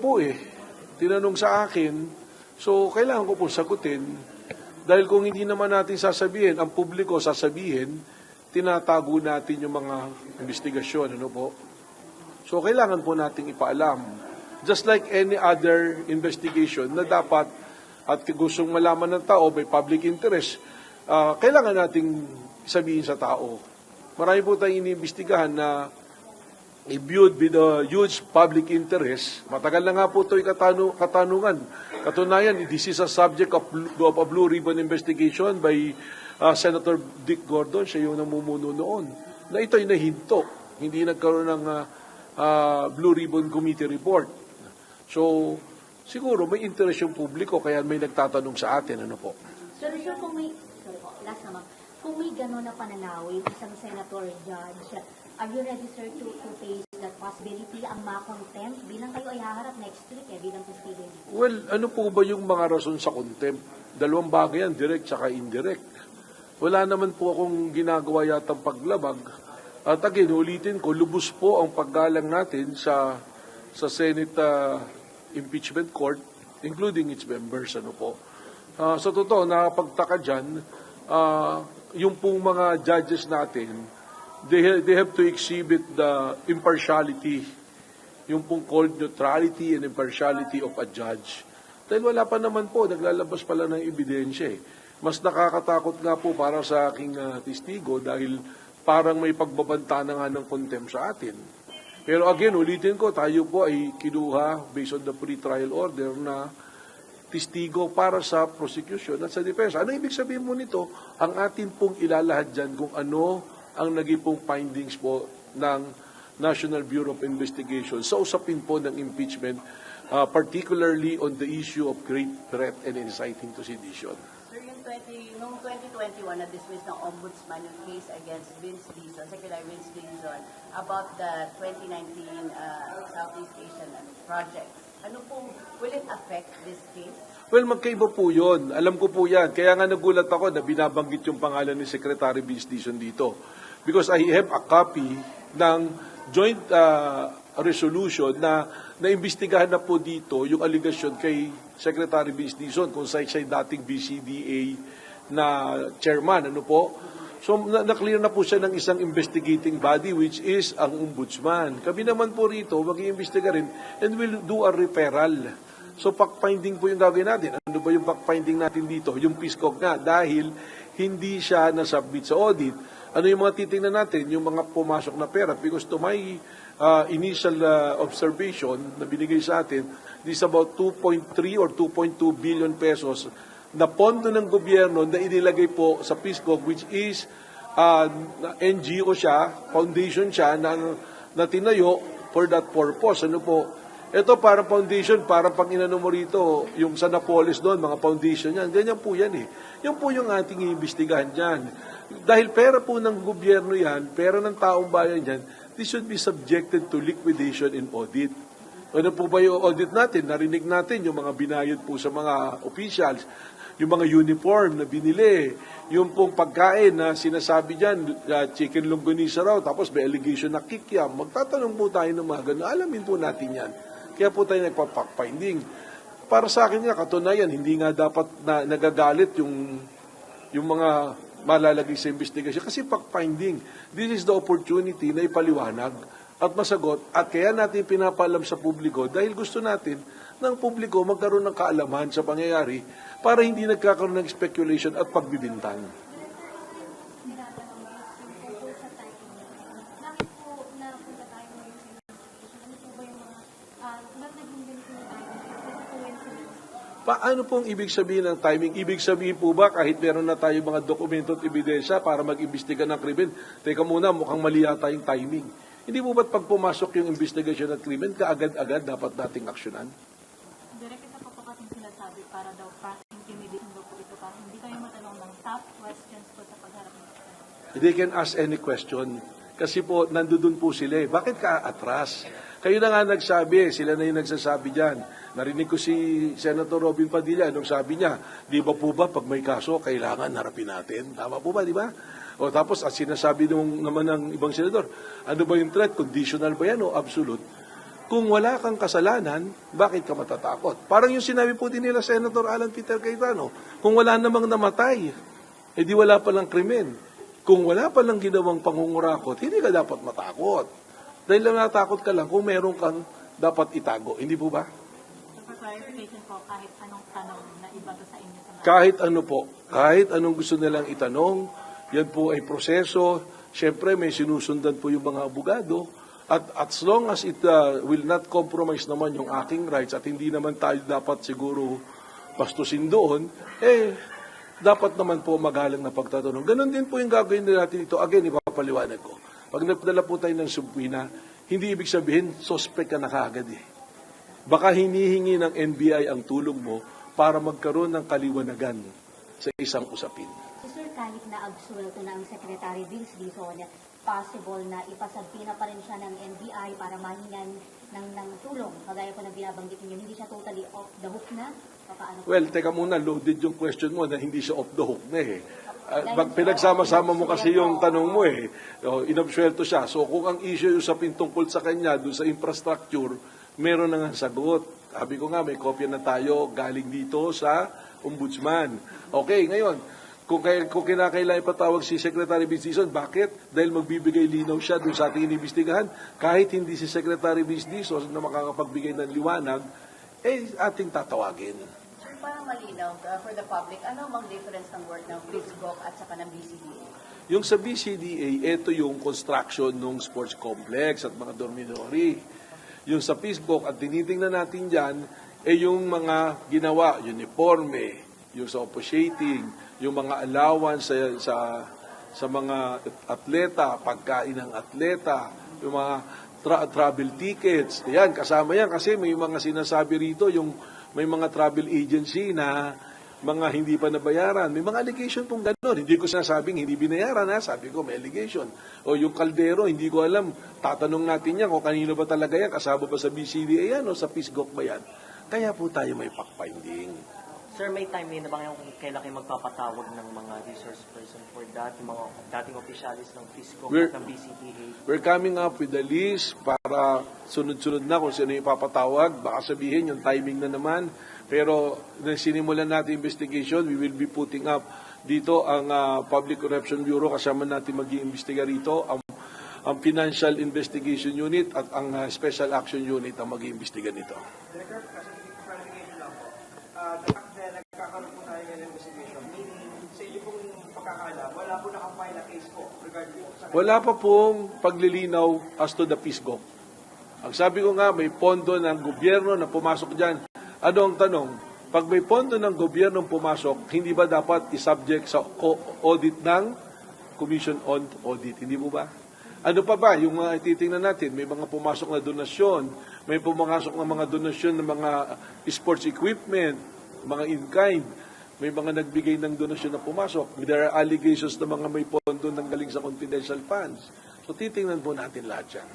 po tinanong sa akin, so kailangan ko po sagutin. Dahil kung hindi naman natin sasabihin, ang publiko sasabihin, tinatago natin yung mga investigasyon, ano po. So kailangan po nating ipaalam. Just like any other investigation na dapat at gustong malaman ng tao, may public interest, kailangan nating sabihin sa tao. Marami po tayong iniimbestigahan na imbued with a huge public interest. Matagal na nga po ito'y katanungan. Katunayan, this is a subject of a Blue Ribbon investigation by Senator Dick Gordon. Siya yung namumuno noon. Na ito'y nahinto. Hindi nagkaroon ng Blue Ribbon Committee report. So, siguro may interest yung publiko kaya may nagtatanong sa atin. Ano po? Sir, kung may, sorry po, last naman, kung may gano'n na pananawin, isang senator, judge, are you ready, sir, to face that possibility, ang ma-contempt, bilang kayo ay haharap next week, bilang testigo? Well, ano po ba yung mga rason sa contempt? Dalawang bagay yan, direct saka indirect. Wala naman po akong ginagawa yatang paglabag. At again, ulitin ko, lubos po ang paggalang natin sa Senate Impeachment Court, including its members. Ano po. Sa totoo, nakapagtaka dyan, yung pong mga judges natin, they have to exhibit the impartiality, yung pong called neutrality and impartiality of a judge. Dahil wala pa naman po, naglalabas pala ng ebidensya. Mas nakakatakot nga po para sa aking testigo dahil parang may pagbabanta na nga ng contempt sa atin. Pero again, ulitin ko, tayo po ay kinuha based on the pre-trial order na testigo para sa prosecution at sa depensa. Ano ibig sabihin mo nito? Ang atin pong ilalahad dyan kung ano ang naging pong findings po ng National Bureau of Investigation sa usapin po ng impeachment, particularly on the issue of great threat and inciting to sedition. Sir, noong 2021 na-dismiss ng Ombudsman yung case against Vince Dizon, Secretary Vince Dizon, about the 2019 Southeast Asian project. Ano pong, will it affect this case? Well, magkaiba po yun. Alam ko po yan. Kaya nga nagulat ako na binabanggit yung pangalan ni Secretary Vince Dizon dito. Because I have a copy ng joint resolution na naimbestigahan na po dito yung allegation kay Secretary Vince Dizon kung siya dating BCDA na chairman. Ano po? So, na-clear na po siya ng isang investigating body which is ang Ombudsman. Kami naman po rito, mag-iimbestiga rin and we'll do a referral. So, fact-finding po yung gagawin natin. Ano ba yung fact-finding natin dito? Yung PSCOG nga, dahil hindi siya nasubmit sa audit. Ano yung mga titingnan natin? Yung mga pumasok na pera. Because to my initial observation na binigay sa atin, this is about 2.3 or 2.2 billion pesos na pondo ng gobyerno na inilagay po sa PSCOG, which is NGO siya, foundation siya na tinayo for that purpose. Ano po? Ito parang foundation, parang pang inano mo rito, yung sa Napoles doon, mga foundation yan. Ganyan po yan eh. Yan po yung ating iimbestigahan dyan. Dahil pera po ng gobyerno yan, pera ng taong bayan yan, this should be subjected to liquidation and audit. Ano po ba yung audit natin? Narinig natin yung mga binayad po sa mga officials, yung mga uniform na binili, yung pong pagkain na sinasabi dyan, chicken longganisa raw, tapos may allegation na kikiam. Magtatanong po tayo ng mga ganun. Alamin po natin yan. Kaya po tayo nagpa-fact-finding. Para sa akin nga, katunayan, hindi nga dapat na nagagalit yung mga malalagay sa investigation. Kasi fact-finding, this is the opportunity na ipaliwanag at masagot. At kaya natin pinapaalam sa publiko dahil gusto natin ng publiko magkaroon ng kaalaman sa pangyayari para hindi nagkakaroon ng speculation at pagbibintang. Paano pong ibig sabihin ng timing? Ibig sabihin po ba kahit meron na tayo mga dokumento at ebidensya para mag-imbestiga ng krimen? Teka muna, mukhang mali yata yung timing. Hindi po ba't pag pumasok yung investigation ng krimen, kaagad-agad dapat nating aksyonan? Direk, ito po kasing sinasabi para daw intimidation daw po ito para hindi kayo matanong ng top questions po sa pagharap ng They can ask any question. Kasi po, nandoon po sila eh. Bakit ka atras? Kayo na nga nagsabi, sila na yung nagsasabi dyan. Narinig ko si Senator Robin Padilla, nung sabi niya, di ba po ba pag may kaso, kailangan harapin natin? Tama po ba, di ba? O tapos, at sinasabi naman ng ibang senador, ano ba yung threat? Conditional ba yan o absolute? Kung wala kang kasalanan, bakit ka matatakot? Parang yung sinabi po din nila Senator Alan Peter Cayetano, kung wala namang namatay, di wala palang krimen. Kung wala palang ginawang pangungurakot, hindi ka dapat matakot. Dahil lang natakot ka lang kung meron kang dapat itago. Hindi po ba? So for clarification po, kahit anong tanong na iba to sa inyo sa Kahit ano po, kahit anong gusto nilang itanong, yan po ay proseso. Siyempre, may sinusundan po yung mga abogado. At as long as it will not compromise naman yung aking rights at hindi naman tayo dapat siguro bastusin doon, dapat naman po magalang na pagtatanong. Ganon din po yung gagawin natin ito. Again, ipapaliwanag ko. Pag napadala po tayo ng subpoena, hindi ibig sabihin, suspect ka na kaagad eh. Baka hinihingi ng NBI ang tulong mo para magkaroon ng kaliwanagan sa isang usapin. Sir, kahit na absuelto na ang Secretary Vince Dizon, possible na ipasabina pa rin siya ng NBI para mahingan ng tulong. Kagaya po na binabanggit niyo, hindi siya totally off the hook na? Paano po? Well, teka muna, loaded yung question mo na hindi siya off the hook na eh. Pinagsama-sama mo kasi yung tanong mo eh. Inabsuelto siya. So kung ang issue yung usapin tungkol sa kanya, doon sa infrastructure, meron na nga sagot. Sabi ko nga, may kopya na tayo galing dito sa ombudsman. Okay, ngayon, kung kinakailangan ipatawag si Secretary Vince Dizon, bakit? Dahil magbibigay linaw siya doon sa ating inimbestigahan. Kahit hindi si Secretary Vince Dizon na makakapagbigay ng liwanag, ating tatawagin. Sir, para malinaw for the public, ano ang difference ng work ng PhilSGOC at saka ng BCDA? Yung sa BCDA, ito yung construction ng sports complex at mga dormitory. Yung sa PhilSGOC, at tinitingnan natin dyan, yung mga ginawa, uniforme, yung sa officiating, yung mga allowance sa mga atleta, pagkain ng atleta, yung mga travel tickets. Yan, kasama yan kasi may mga sinasabi rito, yung may mga travel agency na mga hindi pa nabayaran. May mga allegation pong gano'n. Hindi ko sinasabing hindi binayaran, sabi ko may allegation. O yung kaldero, hindi ko alam. Tatanong natin yan kung kanino ba talaga yan, kasama ba sa BCDA yan o sa PhilSGOC ba yan. Kaya po tayo may fact-finding. Sir, may time na ba kayong kailan kayo magpapatawag ng mga resource person for that, yung mga dating opisyalis ng PhilSGOC at ng BCDA? We're coming up with a list para sunod-sunod na kung sino yung ipapatawag. Baka sabihin yung timing na naman. Pero nang sinimulan natin investigation, we will be putting up dito ang Public Corruption Bureau. Kasama natin mag-iimbestiga rito. Ang Financial Investigation Unit at ang Special Action Unit ang mag-iimbestiga nito. Director, kasi clarification lang po. The fact na nagkakaroon po tayo ng investigation, meaning sa inyo pong pagkakalam, wala po nakapile na case po regarding po sa... Wala pa pong paglilinaw as to the PhilSGOC. Ang sabi ko nga, may pondo ng gobyerno na pumasok dyan. Ano ang tanong? Pag may pondo ng gobyerno pumasok, hindi ba dapat isubject sa audit ng Commission on Audit? Hindi po ba? Ano pa ba? Yung mga ititingnan natin, may mga pumasok na donasyon, may pumasok na mga donasyon ng mga sports equipment, mga in-kind, may mga nagbigay ng donasyon na pumasok. There are allegations na mga may pondo nang galing sa confidential funds. So titingnan po natin lahat yan.